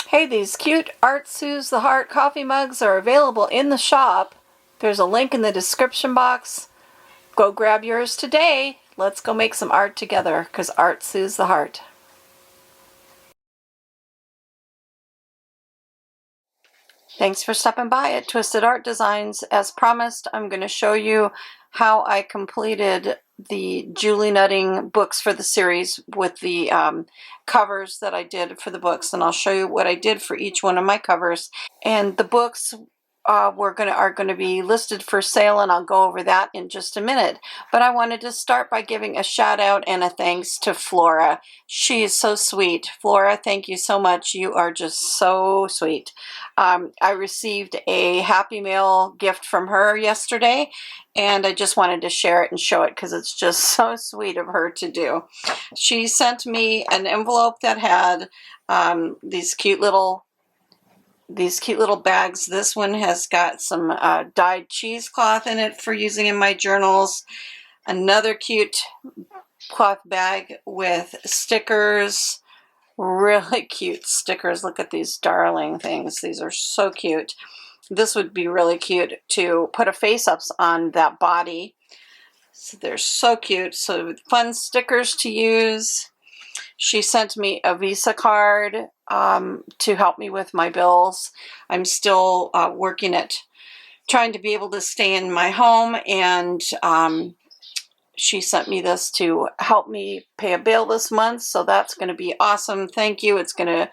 Hey, these cute Art Soothes the Heart coffee mugs are available in the shop. There's a link in the description box. Go grab yours today. Let's go make some art together, because art soothes the heart. Thanks for stopping by at Twisted Art Designs. As promised, I'm going to show you how I completed the Julie Nutting books for the series with the covers that I did for the books, and I'll show you what I did for each one of my covers. And the books are going to be listed for sale, and I'll go over that in just a minute. But I wanted to start by giving a shout out and a thanks to Flora. She is so sweet. Flora, thank you so much. You are just so sweet. I received a Happy Mail gift from her yesterday, and I just wanted to share it and show it because it's just so sweet of her to do. She sent me an envelope that had these cute little bags. This one has got some dyed cheesecloth in it for using in my journals. Another cute cloth bag with stickers. Really cute stickers. Look at these darling things. These are so cute. This would be really cute to put a face-ups on that body. So they're so cute. So fun stickers to use. She sent me a Visa card to help me with my bills. I'm still working at trying to be able to stay in my home, and she sent me this to help me pay a bill this month, so that's going to be awesome. Thank you. It's going to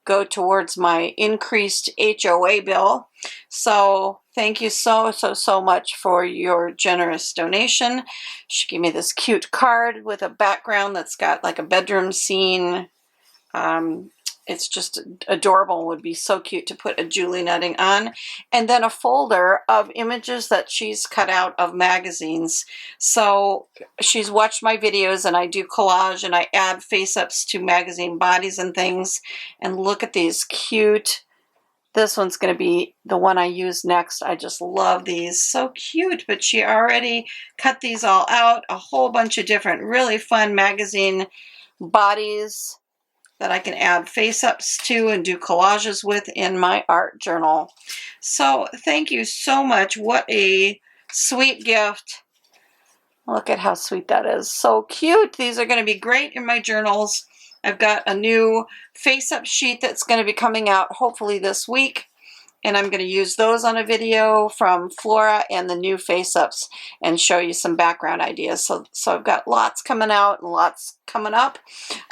go towards my increased HOA bill. So thank you so much for your generous donation. She gave me this cute card with a background that's got like a bedroom scene. It's just adorable. It would be so cute to put a Julie Nutting on. And then a folder of images that she's cut out of magazines. So she's watched my videos, and I do collage, and I add face-ups to magazine bodies and things. And look at these cute. This one's going to be the one I use next. I just love these. So cute. But she already cut these all out. A whole bunch of different really fun magazine bodies that I can add face-ups to and do collages with in my art journal. So thank you so much. What a sweet gift. Look at how sweet that is. So cute. These are going to be great in my journals. I've got a new face-up sheet that's going to be coming out hopefully this week, and I'm going to use those on a video from Flora and the new face-ups and show you some background ideas. So I've got lots coming out and lots coming up.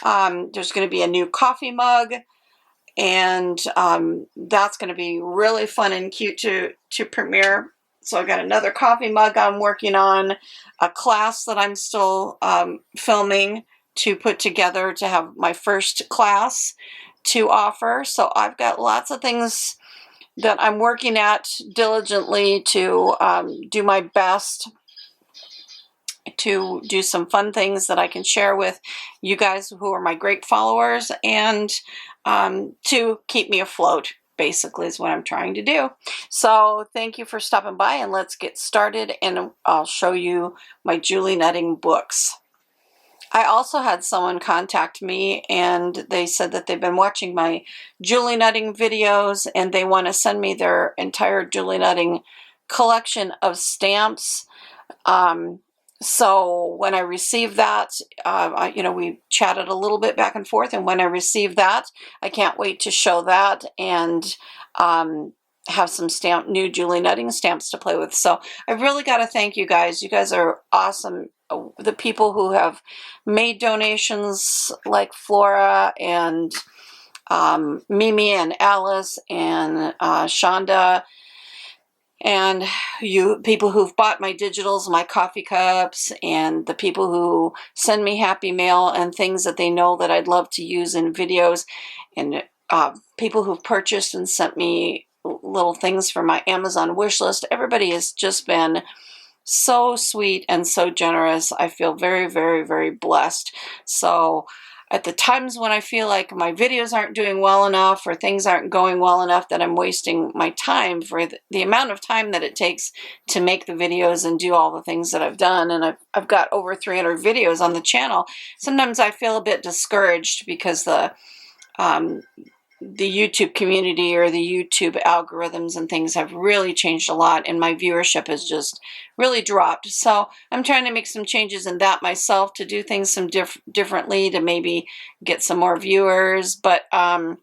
There's going to be a new coffee mug, and that's going to be really fun and cute to premiere. So I've got another coffee mug I'm working on, a class that I'm still filming to put together to have my first class to offer. So I've got lots of things that I'm working at diligently to do my best to do some fun things that I can share with you guys who are my great followers, and to keep me afloat, basically, is what I'm trying to do. So thank you for stopping by, and let's get started, and I'll show you my Julie Nutting books. I also had someone contact me, and they said that they've been watching my Julie Nutting videos, and they want to send me their entire Julie Nutting collection of stamps. So when I received that, we chatted a little bit back and forth, and when I received that, I can't wait to show that and have some new Julie Nutting stamps to play with. So I really got to thank you guys. You guys are awesome. The people who have made donations, like Flora and Mimi and Alice and Shonda, and you people who've bought my digitals, my coffee cups, and the people who send me Happy Mail and things that they know that I'd love to use in videos, and people who've purchased and sent me little things for my Amazon wish list. Everybody has just been so sweet and so generous. I feel very, very, very blessed. So at the times when I feel like my videos aren't doing well enough, or things aren't going well enough, that I'm wasting my time for the amount of time that it takes to make the videos and do all the things that I've done, and I've got over 300 videos on the channel, sometimes I feel a bit discouraged because the YouTube community or the YouTube algorithms and things have really changed a lot, and my viewership has just really dropped. So I'm trying to make some changes in that myself, to do things some differently, to maybe get some more viewers. But I'm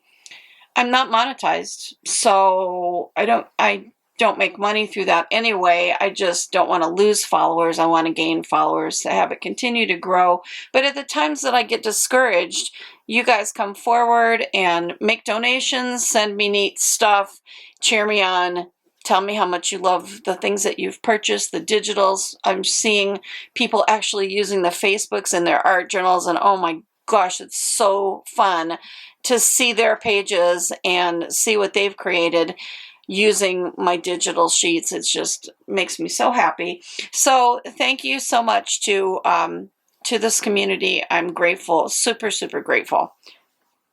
not monetized, so I don't make money through that anyway. I just don't want to lose followers. I want to gain followers to have it continue to grow. But at the times that I get discouraged, you guys come forward and make donations, send me neat stuff, cheer me on, tell me how much you love the things that you've purchased, the digitals. I'm seeing people actually using the Facebooks in their art journals, and oh my gosh, it's so fun to see their pages and see what they've created using my digital sheets. It just makes me so happy. So thank you so much to this community. I'm grateful, super, super grateful.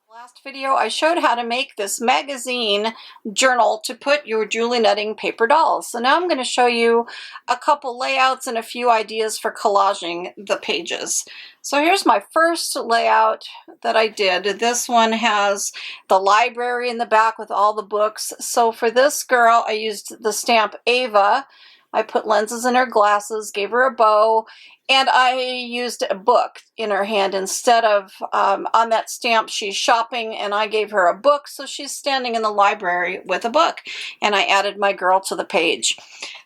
Last video, I showed how to make this magazine journal to put your Julie Nutting paper dolls. So now I'm going to show you a couple layouts and a few ideas for collaging the pages. So here's my first layout that I did. This one has the library in the back with all the books. So for this girl, I used the stamp Ava. I put lenses in her glasses, gave her a bow, and I used a book in her hand instead of, on that stamp, she's shopping, and I gave her a book, so she's standing in the library with a book. And I added my girl to the page.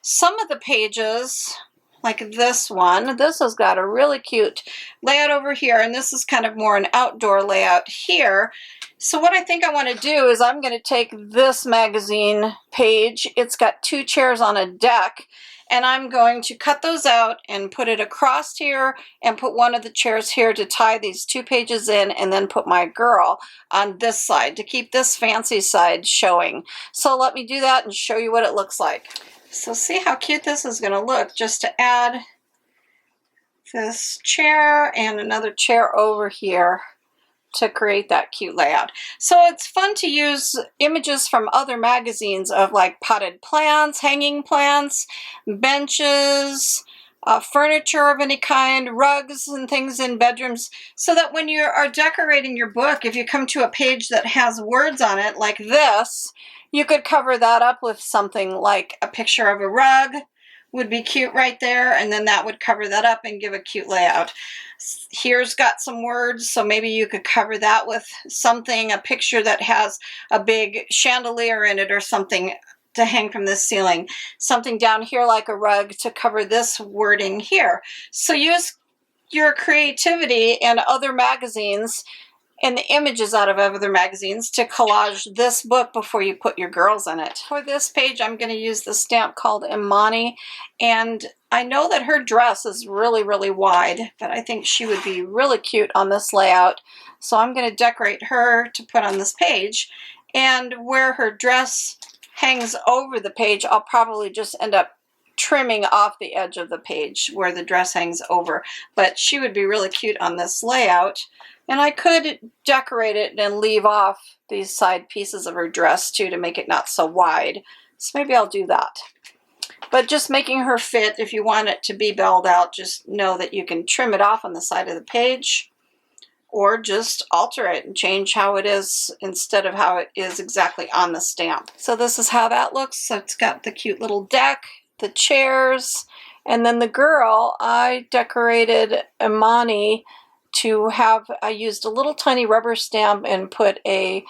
Some of the pages, like this one, this has got a really cute layout over here, and this is kind of more an outdoor layout here. So what I think I want to do is I'm going to take this magazine page. It's got 2 chairs on a deck, and I'm going to cut those out and put it across here and put one of the chairs here to tie these 2 pages in, and then put my girl on this side to keep this fancy side showing. So let me do that and show you what it looks like. So see how cute this is going to look, just to add this chair and another chair over here to create that cute layout. So it's fun to use images from other magazines of like potted plants, hanging plants, benches, furniture of any kind, rugs and things in bedrooms, so that when you are decorating your book, if you come to a page that has words on it like this, you could cover that up with something like a picture of a rug would be cute right there, and then that would cover that up and give a cute layout. Here's got some words, so maybe you could cover that with something, a picture that has a big chandelier in it or something to hang from the ceiling. Something down here like a rug to cover this wording here. So use your creativity and other magazines and the images out of other magazines to collage this book before you put your girls in it. For this page, I'm going to use the stamp called Imani, and I know that her dress is really, really wide, but I think she would be really cute on this layout. So I'm going to decorate her to put on this page, and where her dress hangs over the page, I'll probably just end up trimming off the edge of the page where the dress hangs over, but she would be really cute on this layout. And I could decorate it and leave off these side pieces of her dress too to make it not so wide. So maybe I'll do that. But just making her fit, if you want it to be belled out, just know that you can trim it off on the side of the page, or just alter it and change how it is instead of how it is exactly on the stamp. So this is how that looks. So it's got the cute little deck, the chairs, and then the girl, I decorated Imani to have, I used a little tiny rubber stamp and put a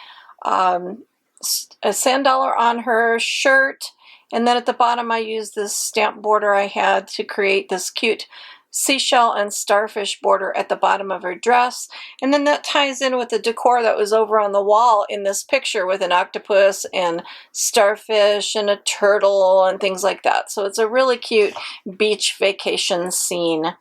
sand dollar on her shirt, and then at the bottom I used this stamp border I had to create this cute seashell and starfish border at the bottom of her dress. And then that ties in with the decor that was over on the wall in this picture with an octopus and starfish and a turtle and things like that. So it's a really cute beach vacation scene.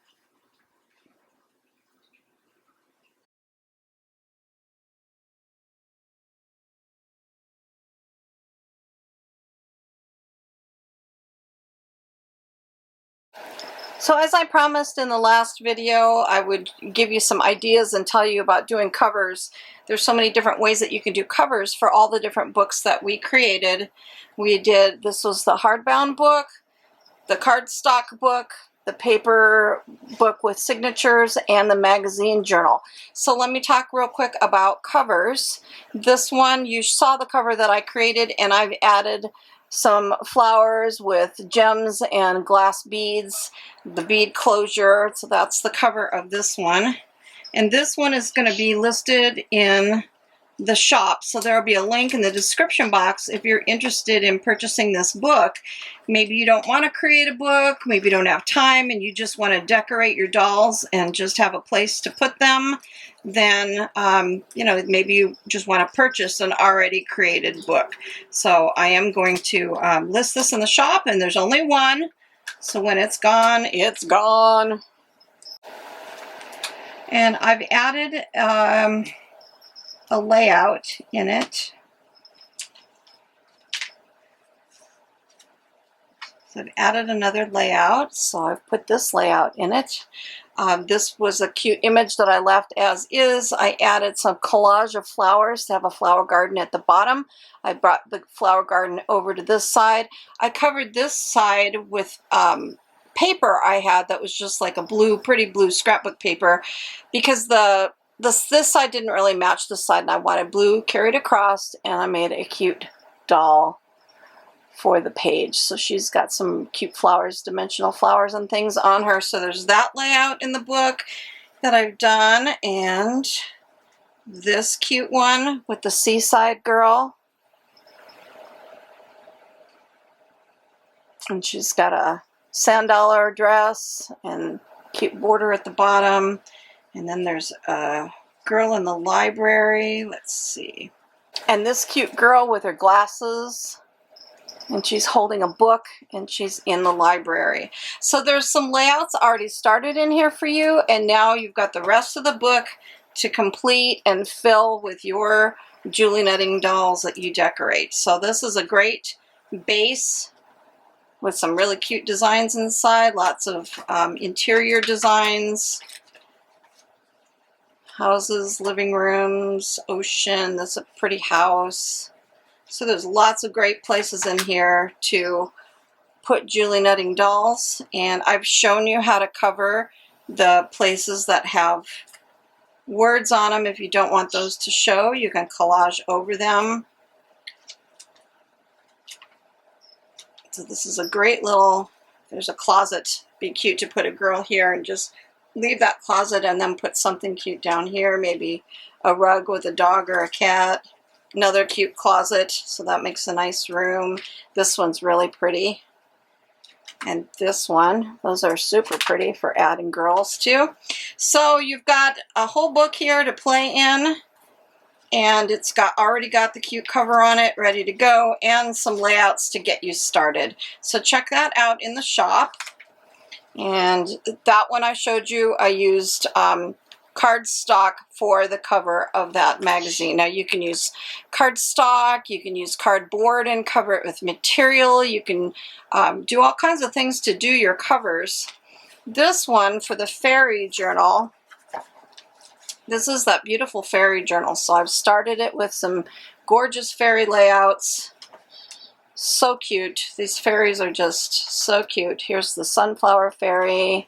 So as I promised in the last video, I would give you some ideas and tell you about doing covers. There's so many different ways that you can do covers for all the different books that we created. This was the hardbound book, the cardstock book, the paper book with signatures, and the magazine journal. So let me talk real quick about covers. This one, you saw the cover that I created, and I've added some flowers with gems and glass beads, the bead closure. So that's the cover of this one. And this one is going to be listed in the shop, so there will be a link in the description box if you're interested in purchasing this book. Maybe you don't want to create a book, maybe you don't have time and you just want to decorate your dolls and just have a place to put them, then you know, maybe you just want to purchase an already created book. So I am going to list this in the shop, and there's only one, so when it's gone, it's gone. And I've added a layout in it. So I've added another layout, so I've put this layout in it. This was a cute image that I left as is. I added some collage of flowers to have a flower garden at the bottom. I brought the flower garden over to this side. I covered this side with paper I had that was just like a blue, pretty blue scrapbook paper, because this side didn't really match this side, and I wanted blue carried across, and I made a cute doll for the page. So she's got some cute flowers, dimensional flowers and things on her. So there's that layout in the book that I've done, and this cute one with the seaside girl. And she's got a $sand dress and cute border at the bottom. And then there's a girl in the library. Let's see. And this cute girl with her glasses. And she's holding a book, and she's in the library. So there's some layouts already started in here for you. And now you've got the rest of the book to complete and fill with your Julie Netting dolls that you decorate. So this is a great base with some really cute designs inside. Lots of interior designs. Houses, living rooms, ocean. That's a pretty house. So there's lots of great places in here to put Julie Netting dolls. And I've shown you how to cover the places that have words on them. If you don't want those to show, you can collage over them. So this is a great little, there's a closet. Be cute to put a girl here and just leave that closet and then put something cute down here, maybe a rug with a dog or a cat. Another cute closet, so that makes a nice room. This one's really pretty. And this one, those are super pretty for adding girls to. So you've got a whole book here to play in, and it's already got the cute cover on it, ready to go, and some layouts to get you started. So check that out in the shop. And that one I showed you, I used cardstock for the cover of that magazine. Now you can use cardstock, you can use cardboard and cover it with material. You can do all kinds of things to do your covers. This one for the fairy journal, this is that beautiful fairy journal. So I've started it with some gorgeous fairy layouts. So cute. These fairies are just so cute. Here's the sunflower fairy.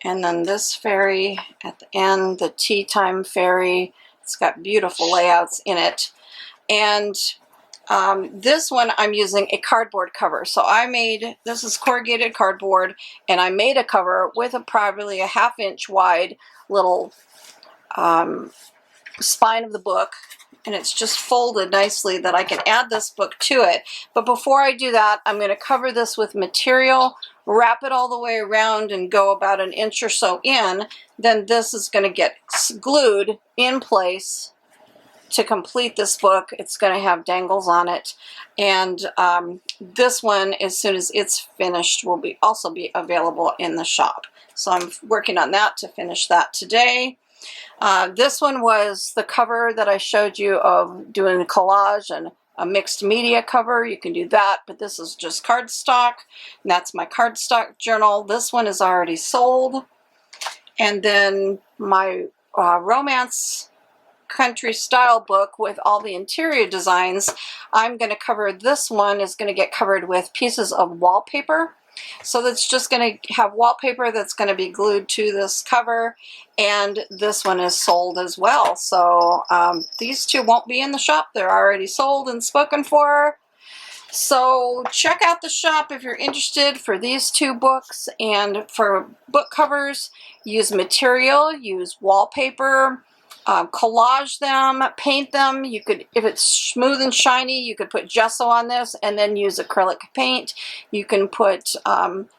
And then this fairy at the end, the tea time fairy. It's got beautiful layouts in it. And this one I'm using a cardboard cover. So this is corrugated cardboard, and I made a cover with probably a 1/2 inch wide little spine of the book. And it's just folded nicely that I can add this book to it. But before I do that, I'm going to cover this with material, wrap it all the way around, and go about 1 inch or so in. Then this is going to get glued in place to complete this book. It's going to have dangles on it. And this one, as soon as it's finished, will also be available in the shop. So I'm working on that to finish that today. This one was the cover that I showed you of doing a collage and a mixed media cover. You can do that, but this is just cardstock, and that's my cardstock journal. This one is already sold. And then my romance country style book with all the interior designs, I'm going to cover, this one is going to get covered with pieces of wallpaper. So that's just going to have wallpaper that's going to be glued to this cover, and this one is sold as well. So these two won't be in the shop. They're already sold and spoken for. So check out the shop if you're interested for these two books, and for book covers, use material, use wallpaper, collage them, paint them. You could, if it's smooth and shiny, you could put gesso on this and then use acrylic paint. You can put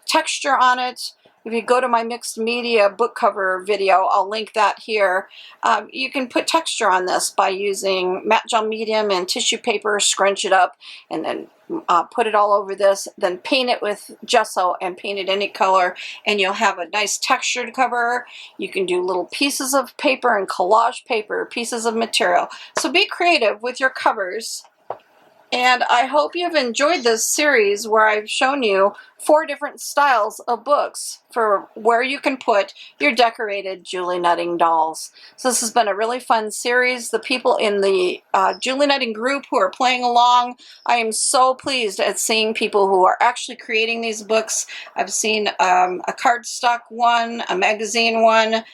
texture on it. If you go to my mixed media book cover video, I'll link that here. You can put texture on this by using matte gel medium and tissue paper, scrunch it up, and then put it all over this, then paint it with gesso and paint it any color, and you'll have a nice textured cover. You can do little pieces of paper and collage paper, pieces of material. So be creative with your covers. And I hope you've enjoyed this series where I've shown you 4 different styles of books for where you can put your decorated Julie Nutting dolls. So this has been a really fun series. The people in the Julie Nutting group who are playing along, I am so pleased at seeing people who are actually creating these books. I've seen a cardstock one, a magazine one,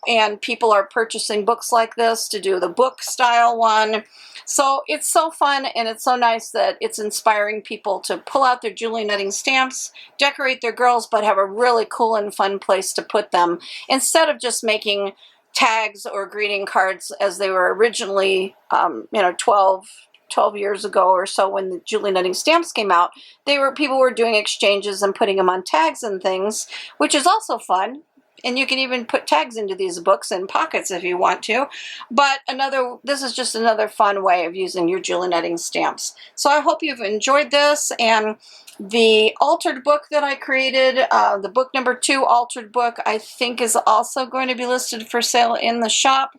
and people are purchasing books like this to do the book style one. So it's so fun, and it's so nice that it's inspiring people to pull out their Julie Nutting stamps, decorate their girls, but have a really cool and fun place to put them, instead of just making tags or greeting cards as they were originally, 12 years ago or so when the Julie Nutting stamps came out. People were doing exchanges and putting them on tags and things, which is also fun. And you can even put tags into these books in pockets if you want to. But this is just another fun way of using your Julie Nutting stamps. So I hope you've enjoyed this. And the altered book that I created, the book number 2 altered book, I think is also going to be listed for sale in the shop.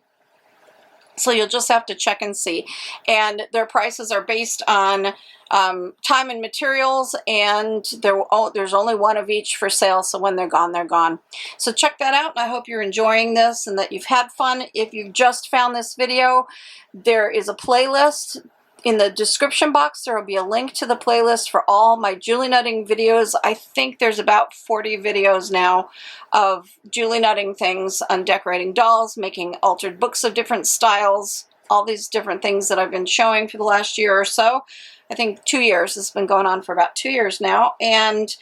So you'll just have to check and see. And their prices are based on time and materials, and there's only one of each for sale, so when they're gone, they're gone. So check that out, and I hope you're enjoying this and that you've had fun. If you've just found this video, there is a playlist. In the description box, there will be a link to the playlist for all my Julie Nutting videos. I think there's about 40 videos now of Julie Nutting things on decorating dolls, making altered books of different styles, all these different things that I've been showing for the last year or so. I think 2 years. It's been going on for about 2 years now. And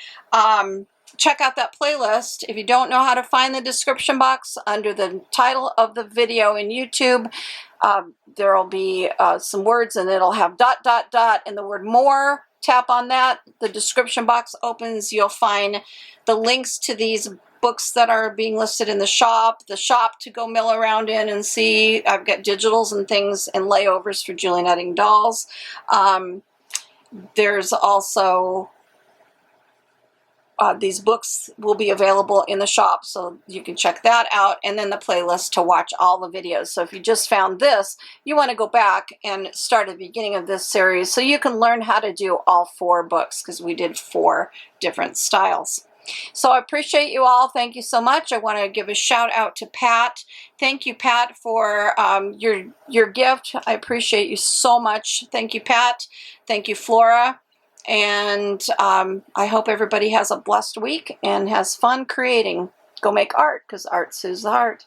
check out that playlist. If you don't know how to find the description box, under the title of the video in YouTube, there will be some words, and it'll have ... and the word more. Tap on that. The description box opens. You'll find the links to these books that are being listed in the shop to go mill around in and see. I've got digitals and things and layovers for Julie Nutting dolls. There's also these books will be available in the shop, so you can check that out, and then the playlist to watch all the videos. So if you just found this, you want to go back and start at the beginning of this series so you can learn how to do all 4 books, because we did 4 different styles. So I appreciate you all. Thank you so much. I want to give a shout out to Pat. Thank you, Pat, for your gift. I appreciate you so much. Thank you, Pat. Thank you, Flora. And I hope everybody has a blessed week and has fun creating. Go make art, because art soothes the heart.